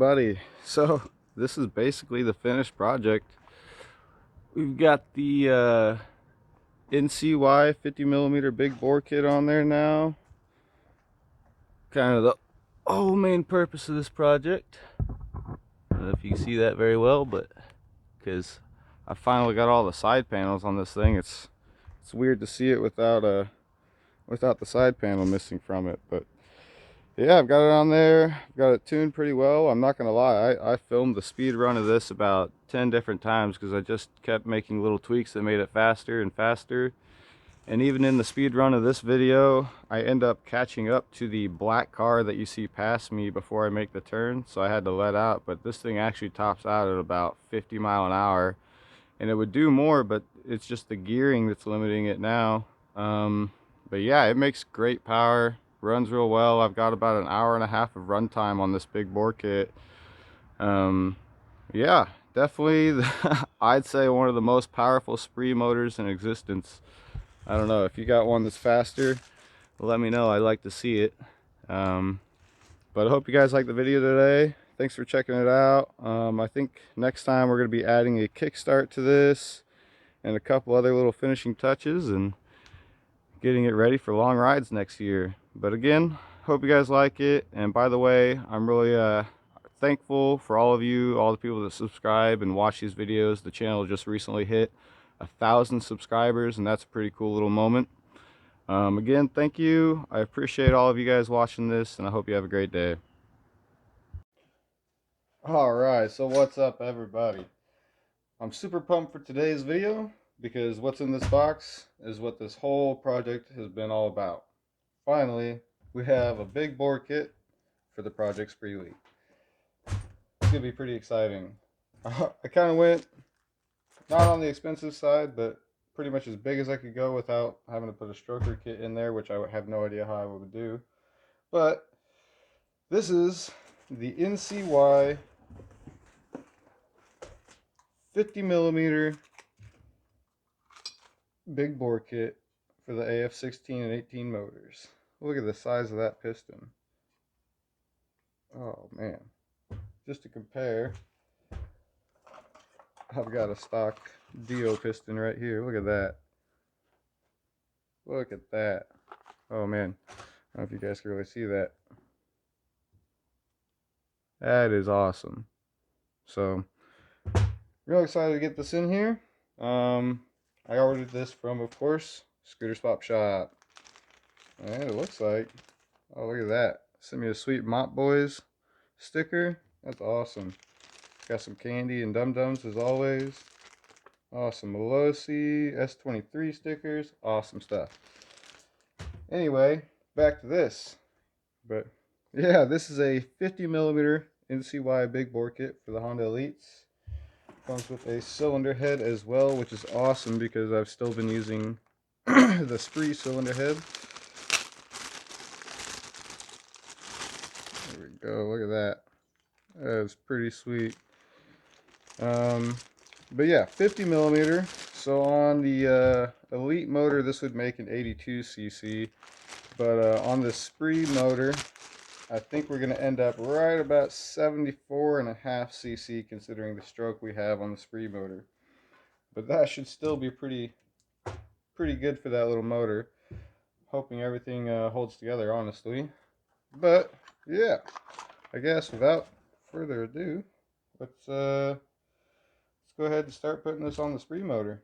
everybody. So this is basically the finished project. We've got the NCY 50mm big bore kit on there now. Kind of the main purpose of this project. I don't know if you can see that very well, but because I finally got all the side panels on this thing, it's weird to see it without the side panel missing from it. But yeah, I've got it on there. I've got it tuned pretty well. I'm not gonna lie, I filmed the speed run of this about 10 different times because I just kept making little tweaks that made it faster and faster. And even in the speed run of this video, I end up catching up to the black car that you see past me before I make the turn, so I had to let out. But this thing actually tops out at about 50 miles an hour, and it would do more, but it's just the gearing that's limiting it now. But yeah, it makes great power, runs real well. I've got about an hour and a half of run time on this big bore kit. Yeah, definitely I'd say one of the most powerful spree motors in existence. I don't know, if you got one that's faster, let me know. I'd like to see it. But I hope you guys liked the video today. Thanks for checking it out. I think next time we're going to be adding a kickstart to this and a couple other little finishing touches and getting it ready for long rides next year. But again, hope you guys like it. And by the way, I'm really thankful for all of you, all the people that subscribe and watch these videos. The channel just recently hit 1,000 subscribers, and that's a pretty cool little moment. Again, thank you. I appreciate all of you guys watching this, and I hope you have a great day. Alright, so what's up, everybody? I'm super pumped for today's video because what's in this box is what this whole project has been all about. Finally, we have a big bore kit for the Project Spreelite. It's going to be pretty exciting. I kind of went not on the expensive side, but pretty much as big as I could go without having to put a stroker kit in there, which I have no idea how I would do. But this is the NCY 50mm big bore kit for the AF16 and 18 motors. Look at the size of that piston. Oh man. Just to compare, I've got a stock Dio piston right here. Look at that. Look at that. Oh man. I don't know if you guys can really see that. That is awesome. So, real excited to get this in here. I ordered this from, of course, Scooter Swap Shop. And it looks like, oh look at that. Sent me a sweet Mop Boys sticker. That's awesome. Got some candy and dum-dums as always. Awesome. Melosi S23 stickers. Awesome stuff. Anyway, back to this. But yeah, this is a 50mm NCY big bore kit for the Honda Elites. Comes with a cylinder head as well, which is awesome because I've still been using the Spree cylinder head. There we go, look at that. That's pretty sweet. But yeah, 50mm. So on the Elite motor, this would make an 82cc. But on the Spree motor, I think we're going to end up right about 74.5cc considering the stroke we have on the Spree motor. But that should still be pretty good for that little motor. Hoping everything holds together, honestly. But yeah, I guess without further ado, let's go ahead and start putting this on the Spree motor.